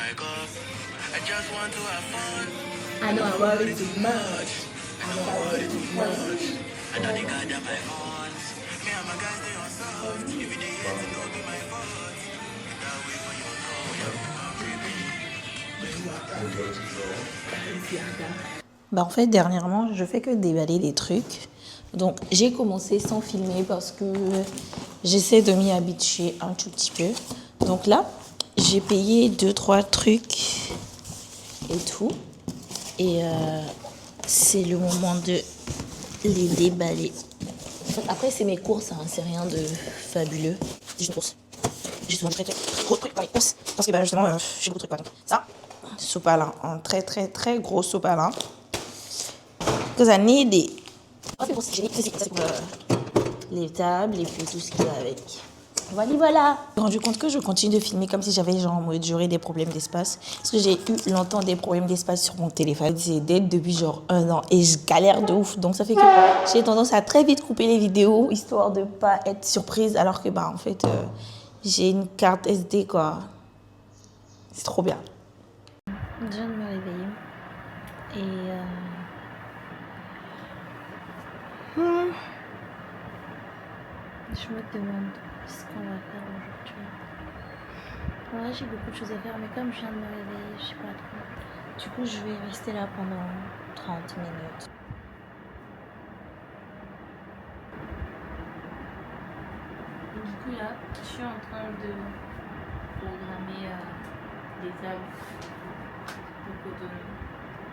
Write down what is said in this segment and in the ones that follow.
I know I worry too much. I know I worry too much. I know they got them my phones. Me and my guys they on soft. If they hate it, don't be my fault. That way for your Bah en fait, dernièrement, je fais que déballer les trucs. Donc, j'ai commencé sans filmer parce que j'essaie de m'y habituer un tout petit peu. Donc là, j'ai payé 2-3 trucs et tout. Et c'est le moment de les déballer. Après, c'est mes courses, hein, c'est rien de fabuleux. C'est juste une course. J'ai souvent très gros trucs dans les courses. Parce que bah, justement, j'ai beaucoup de trucs. Ça, sopalin. Un très très très gros sopalin. Because I need it. Oh, c'est pour les tables et puis tout ce qui va avec. Voilà. Je me suis rendu compte que je continue de filmer comme si j'avais genre en mode j'aurais des problèmes d'espace. Parce que j'ai eu longtemps des problèmes d'espace sur mon téléphone. C'est d'être depuis genre 1 an et je galère de ouf. Donc ça fait que j'ai tendance à très vite couper les vidéos histoire de pas être surprise alors que bah en fait j'ai une carte SD quoi. C'est trop bien. Je viens de me réveiller et je me demande ce qu'on va faire aujourd'hui. Ouais, j'ai beaucoup de choses à faire, mais comme je viens de me réveiller, je sais pas trop. Du coup, je vais rester là pendant 30 minutes. Du coup, là, je suis en train de programmer des tables de Cotonou.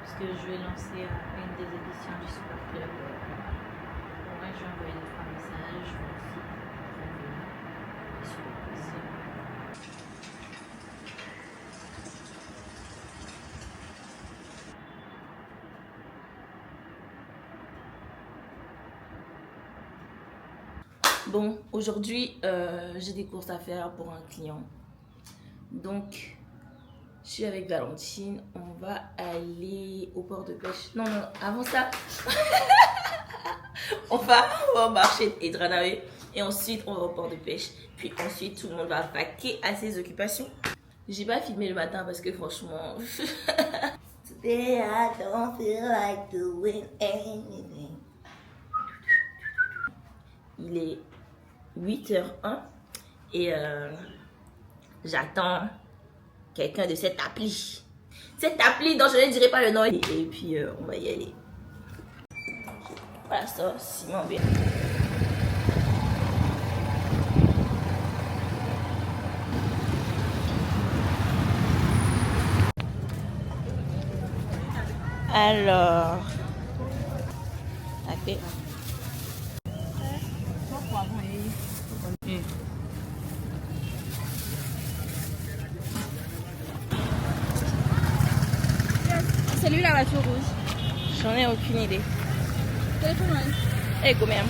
Parce que je vais lancer une des éditions du Super Club. Moi, je vais envoyer 2-3 messages. Je vais aussi Bon, aujourd'hui, j'ai des courses à faire pour un client. Donc, je suis avec Valentine. On va aller au port de pêche. Non, avant ça, on va au marché Edranawe. Et ensuite, on va au port de pêche. Puis ensuite, tout le monde va vaquer à ses occupations. J'ai pas filmé le matin parce que franchement... Today, I don't feel like doing anything. Il est 8h01 et j'attends quelqu'un de cette appli. Cette appli dont je ne dirai pas le nom. Et puis on va y aller. Voilà ça, Simon bien. Alors, ok. C'est lui la voiture rouge. J'en ai aucune idée. Téléphone, Et combien?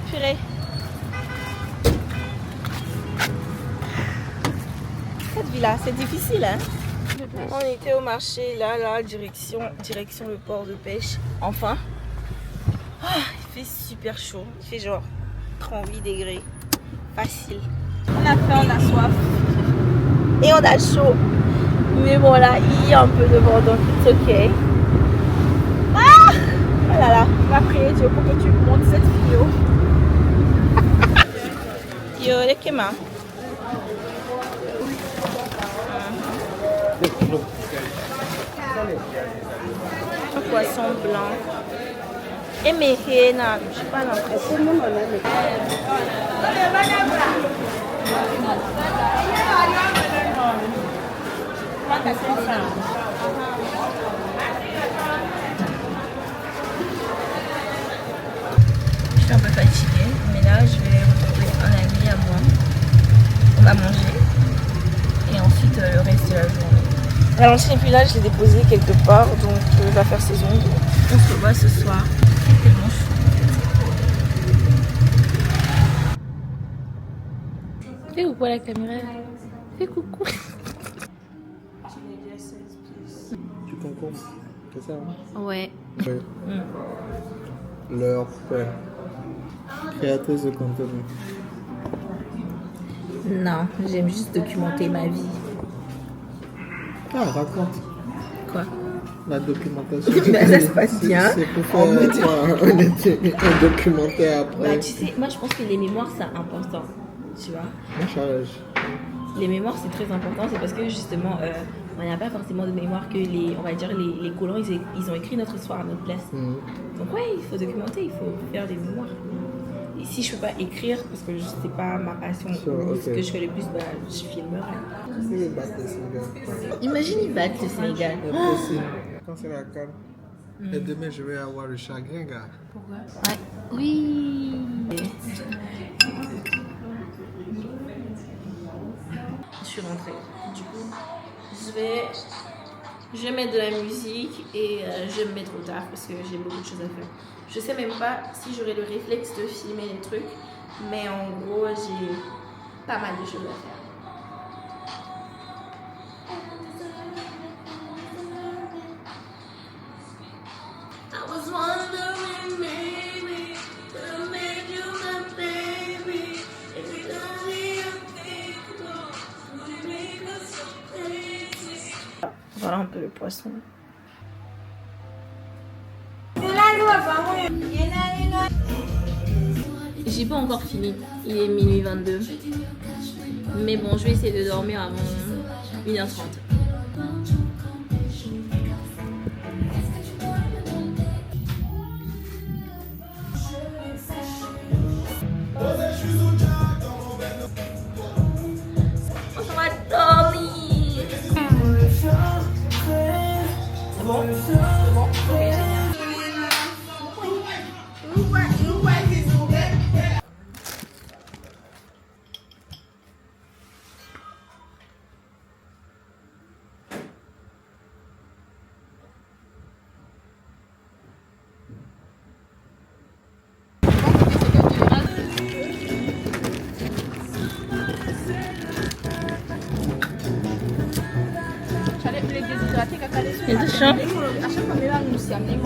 Purée. Cette vie-là, c'est difficile, hein? On était au marché, là, direction le port de pêche. Enfin. Il fait super chaud. Il fait genre 38 degrés. Facile. On a faim, on a soif. Et on a chaud. Mais bon, là, il y a un peu de vent, donc c'est ok. Ah! Oh là là. On va prier Dieu pour que tu montes cette vidéo. Yo, les kémas. Un poisson blanc. Et mes hénas, je sais pas l'impression. Je suis un peu fatiguée, mais là je vais retrouver un ami à moi. On va manger et ensuite le reste de la journée. Valentine et puis là je l'ai déposé quelque part, donc il va faire ses ongles. On se revoit ce soir. C'est tellement chaud. Fais coucou à la caméra. Fais coucou. Tu concombre. C'est ça, hein? Ouais. Oui. Leur père. Créatrice de contenu. Non, j'aime juste documenter ma vie. Ah, raconte. Quoi? La documentation. Ben, ça se passe bien. C'est pour faire un documentaire après. Bah, tu sais, moi je pense que les mémoires c'est important. Tu vois? Mon charge. Les mémoires c'est très important, c'est parce que justement on n'a pas forcément de mémoire que les, on va dire les colons ils ont écrit notre histoire à notre place. Donc ouais, il faut documenter, il faut faire des mémoires. Et si je peux pas écrire parce que c'est pas ma passion, ou ce que je fais le plus, bah je filmerai. C'est le bac au Sénégal. Imagine ils battent le Sénégal. Impossible. Quand c'est la canne. Et demain je vais avoir le chagrin, gars. Pourquoi? Ouais. Oui. Je suis rentrée. Du coup, je vais mettre de la musique et je vais me mettre au tard parce que j'ai beaucoup de choses à faire. Je sais même pas si j'aurai le réflexe de filmer les trucs, mais en gros, j'ai pas mal de choses à faire. I was wondering maybe could I make you my baby if it's only unthinkable would it make us so crazy. Voilà un peu le poisson. J'ai pas encore fini, il est minuit 22. Mais bon, je vais essayer de dormir avant 1h30. On va dormir. C'est bon? C'est bon?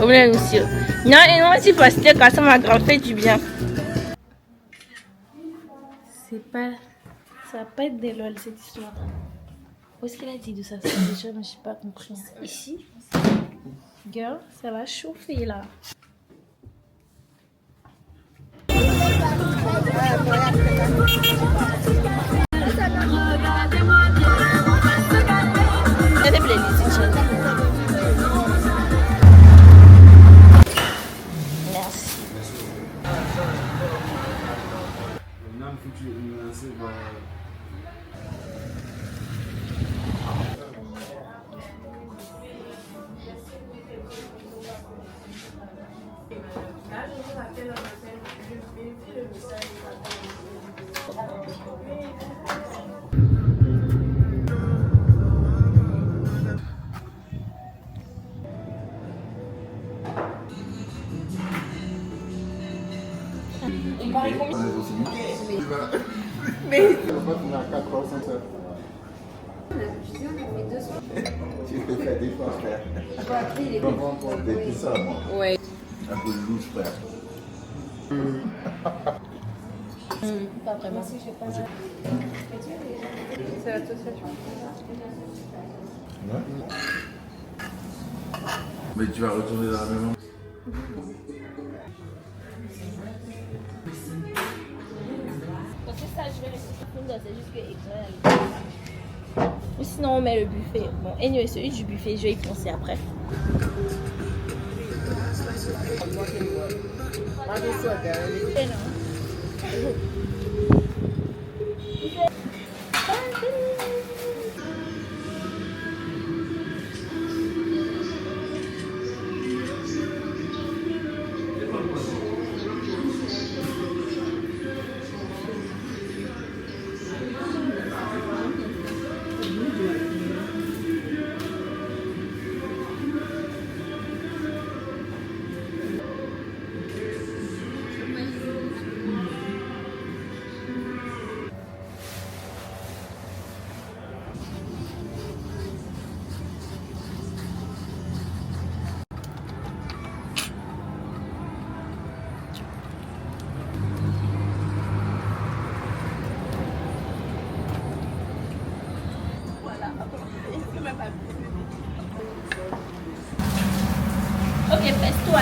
Ok, génial. Non, si facile, ça m'a grave fait du bien. C'est pas. Ça va pas être des lol cette histoire. Où est-ce qu'elle a dit de ça? Déjà, mais j'ai pas compris. Ici? Girl, ça va chauffer là. Merci. Mais. Tu peux faire des fois, frère. Depuis ça, moi. Ouais. Un peu louche, frère. Pas vraiment. C'est l'association. Ouais. Mais tu vas retourner dans la maison. Donc c'est ça, je vais rester sur Tinder, c'est juste que ou sinon on met le buffet. Bon, anyway, celui du buffet, je vais y penser après. Ok, pèse-toi.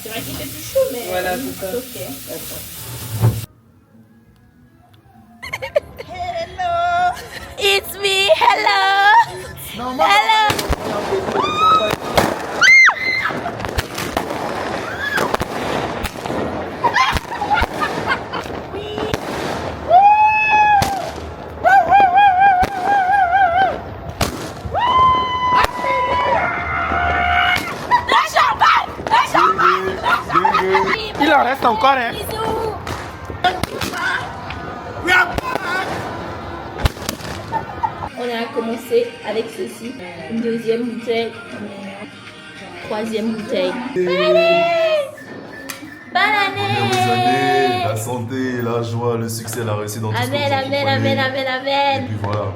C'est vrai qu'il fait plus chaud, mais... Voilà, c'est ça. Ok. It's me, hello! Hello! Il en reste encore, hein. On a commencé avec ceci. Une deuxième bouteille. Troisième bouteille. Bonne année! La santé, la joie, le succès, la réussite dans tout ce que vous Amen, amen, entreprenez. amen, amen, amen. Et puis voilà.